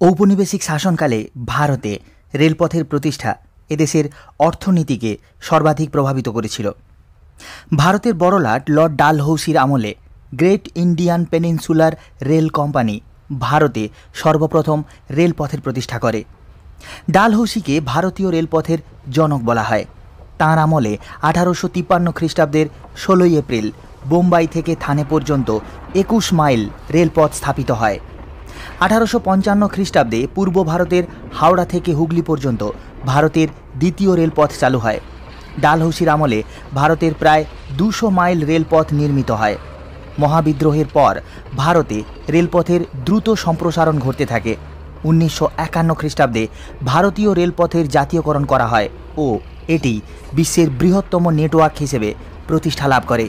ঔপনিবেশিক শাসনকালে ভারতে রেলপথের প্রতিষ্ঠা এদেশের অর্থনীতিকে সর্বাধিক প্রভাবিত করেছিল। ভারতের বড়লাট লর্ড ডালহৌসির আমলে great Indian peninsular rail company ভারতে সর্বপ্রথম রেলপথের প্রতিষ্ঠা করে। ডালহৌসিকে ভারতীয় রেলপথের জনক বলা হয়। তাঁর আমলে 1853 খ্রিস্টাব্দের 16 এপ্রিল বোম্বাই থেকে থানে পর্যন্ত 21 মাইল রেলপথ স্থাপিত হয়। 1855 খ্রিস্টাব্দে পূর্ব ভারতের হাওড়া থেকে হুগলি পর্যন্ত ভারতের দ্বিতীয় রেলপথ চালু হয়। ডালহৌসির আমলে ভারতের প্রায় 200 মাইল রেলপথ নির্মিত হয়। মহাবিদ্রোহের পর ভারতে রেলপথের দ্রুত সম্প্রসারণ ঘটতে থাকে। 1951 খ্রিস্টাব্দে ভারতীয় রেলপথের জাতীয়করণ করা হয় ও এটি বিশ্বের বৃহত্তম নেটওয়ার্ক হিসেবে প্রতিষ্ঠা লাভ করে।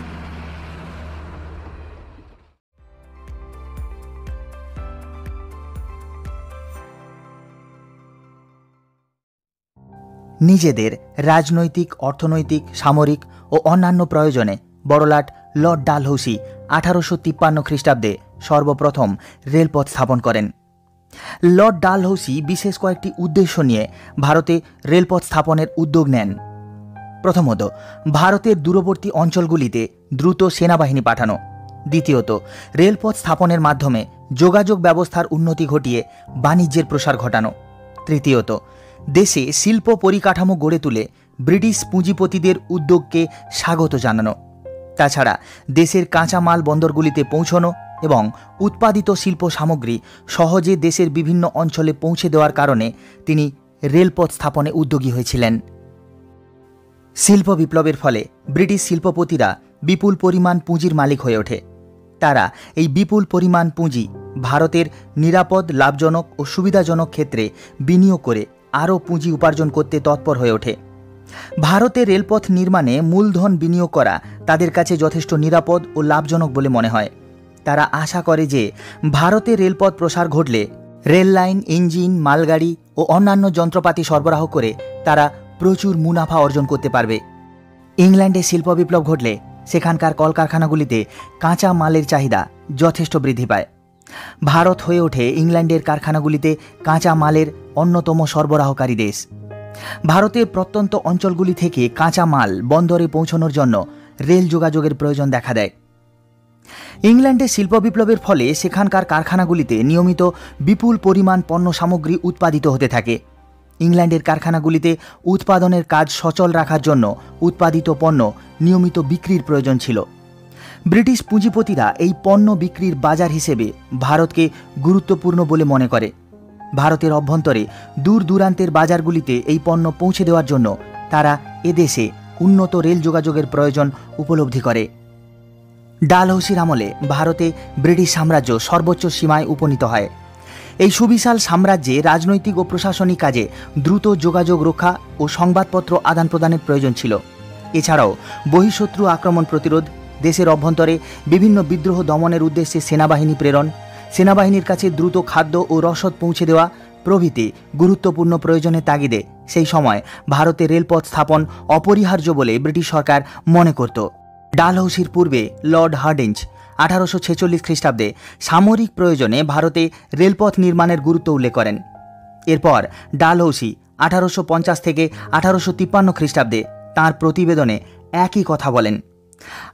নিজেদের রাজনৈতিক, অর্থনৈতিক, সামরিক ও অন্যান্য প্রয়োজনে বড়লাট লর্ড ডালহৌসি 1853 খ্রিস্টাব্দে সর্বপ্রথম রেলপথ স্থাপন করেন। লর্ড ডালহৌসি বিশেষ কয়েকটি উদ্দেশ্য নিয়ে ভারতে রেলপথ স্থাপনের উদ্যোগ নেন। প্রথমত, ভারতের দূরবর্তী অঞ্চলগুলিতে দ্রুত সেনাবাহিনী পাঠানো। দ্বিতীয়ত, রেলপথ স্থাপনের মাধ্যমে যোগাযোগ ব্যবস্থার উন্নতি ঘটিয়ে বাণিজ্যের প্রসার ঘটানো। তৃতীয়ত, দেশে শিল্প পরিকাঠামো গড়ে তুলে ব্রিটিশ পুঁজিপতিদের উদ্যোগকে স্বাগত জানানো। তাছাড়া দেশের কাঁচামাল বন্দরগুলিতে পৌঁছানো এবং উৎপাদিত শিল্প সামগ্রী সহজে দেশের বিভিন্ন অঞ্চলে পৌঁছে দেওয়ার কারণে তিনি রেলপথ স্থাপনে উদ্যোগী হয়েছিলেন। শিল্প বিপ্লবের ফলে ব্রিটিশ শিল্পপতিরা বিপুল পরিমাণ পুঁজির মালিক হয়ে ওঠে। তারা এই বিপুল পরিমাণ পুঁজি ভারতের নিরাপদ, লাভজনক ও সুবিধাজনক ক্ষেত্রে বিনিয়োগ করে আরও পুঁজি উপার্জন করতে তৎপর হয়ে ওঠে। ভারতে রেলপথ নির্মাণে মূলধন বিনিয়োগ করা তাদের কাছে যথেষ্ট নিরাপদ ও লাভজনক বলে মনে হয়। তারা আশা করে যে ভারতে রেলপথ প্রসার ঘটলে রেল লাইন, ইঞ্জিন, মালগাড়ি ও অন্যান্য যন্ত্রপাতি সরবরাহ করে তারা প্রচুর মুনাফা অর্জন করতে পারবে। ইংল্যান্ডে শিল্প বিপ্লব ঘটলে সেখানকার কলকারখানাগুলিতে কাঁচা মালের চাহিদা যথেষ্ট বৃদ্ধি পায়। ভারত হয়ে ওঠে ইংল্যান্ডের কারখানাগুলিতে কাঁচা মালের অন্যতম সরবরাহকারী দেশ। ভারতের প্রত্যন্ত অঞ্চলগুলি থেকে কাঁচা মাল বন্দরে পৌঁছানোর জন্য রেল যোগাযোগের প্রয়োজন দেখা দেয়। ইংল্যান্ডে শিল্প বিপ্লবের ফলে সেখানকার কারখানাগুলিতে নিয়মিত বিপুল পরিমাণ পণ্য সামগ্রী উৎপাদিত হতে থাকে। ইংল্যান্ডের কারখানাগুলিতে উৎপাদনের কাজ সচল রাখার জন্য উৎপাদিত পণ্য নিয়মিত বিক্রির প্রয়োজন ছিল। ব্রিটিশ পুঁজিপতিরা এই পণ্য বিক্রির বাজার হিসেবে ভারতকে গুরুত্বপূর্ণ বলে মনে করে। ভারতের অভ্যন্তরে দূর দূরান্তের বাজারগুলিতে এই পণ্য পৌঁছে দেওয়ার জন্য তারা এদেশে উন্নত রেল যোগাযোগের প্রয়োজন উপলব্ধি করে। ডালহৌসির আমলে ভারতে ব্রিটিশ সাম্রাজ্য সর্বোচ্চ সীমায় উপনীত হয়। এই সুবিশাল সাম্রাজ্যে রাজনৈতিক ও প্রশাসনিক কাজে দ্রুত যোগাযোগ রক্ষা ও সংবাদপত্র আদান প্রদানের প্রয়োজন ছিল। এছাড়াও বহিঃশত্রু আক্রমণ প্রতিরোধ, দেশের অভ্যন্তরে বিভিন্ন বিদ্রোহ দমনের উদ্দেশ্যে সেনাবাহিনী প্রেরণ, সেনাবাহিনীর কাছে দ্রুত খাদ্য ও রসদ পৌঁছে দেওয়া প্রভৃতি গুরুত্বপূর্ণ প্রয়োজনের তাগিদে সেই সময় ভারতে রেলপথ স্থাপন অপরিহার্য বলে ব্রিটিশ সরকার মনে করত। ডালহৌসির পূর্বে লর্ড হার্ডিঞ্জ 1846 খ্রিস্টাব্দে সামরিক প্রয়োজনে ভারতে রেলপথ নির্মাণের গুরুত্ব উল্লেখ করেন। এরপর ডালহৌসি 1850 থেকে 1853 খ্রিস্টাব্দে তাঁর প্রতিবেদনে একই কথা বলেন।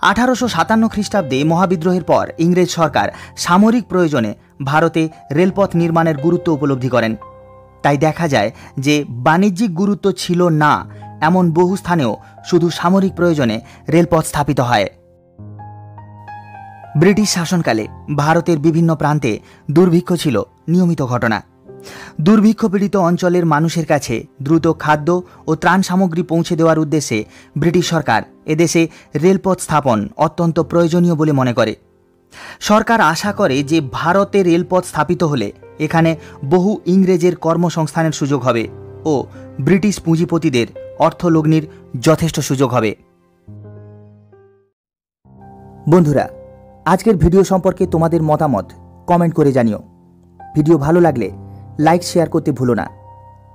1857 খ্রিস্টাব্দে মহাবিদ্রোহের পর ইংরেজ সরকার সামরিক প্রয়োজনে ভারতে রেলপথ নির্মাণের গুরুত্ব উপলব্ধি করেন। তাই দেখা যায় যে বাণিজ্যিক গুরুত্ব ছিল না এমন বহু স্থানেও শুধু সামরিক প্রয়োজনে রেলপথ স্থাপিত হয়। ব্রিটিশ শাসনকালে ভারতের বিভিন্ন প্রান্তে দুর্ভিক্ষ ছিল নিয়মিত ঘটনা। দুর্ভিক্ষ পীড়িত অঞ্চলের মানুষের কাছে দ্রুত খাদ্য ও ত্রাণ সামগ্রী পৌঁছে দেওয়ার উদ্দেশ্যে ব্রিটিশ সরকার এদেশে রেলপথ স্থাপন অত্যন্ত প্রয়োজনীয় বলে মনে করে। সরকার আশা করে যে ভারতে রেলপথ স্থাপিত হলে এখানে বহু ইংরেজের কর্মসংস্থানের সুযোগ হবে ও ব্রিটিশ পুঁজিপতিদের অর্থলগ্নির যথেষ্ট সুযোগ হবে। বন্ধুরা, আজকের ভিডিও সম্পর্কে তোমাদের মতামত কমেন্ট করে জানিও। ভিডিও ভালো লাগলে লাইক, শেয়ার করতে ভুলো না।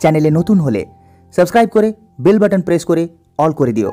চ্যানেলে নতুন হলে সাবস্ক্রাইব করে বেল বাটন প্রেস করে অল করে দিও।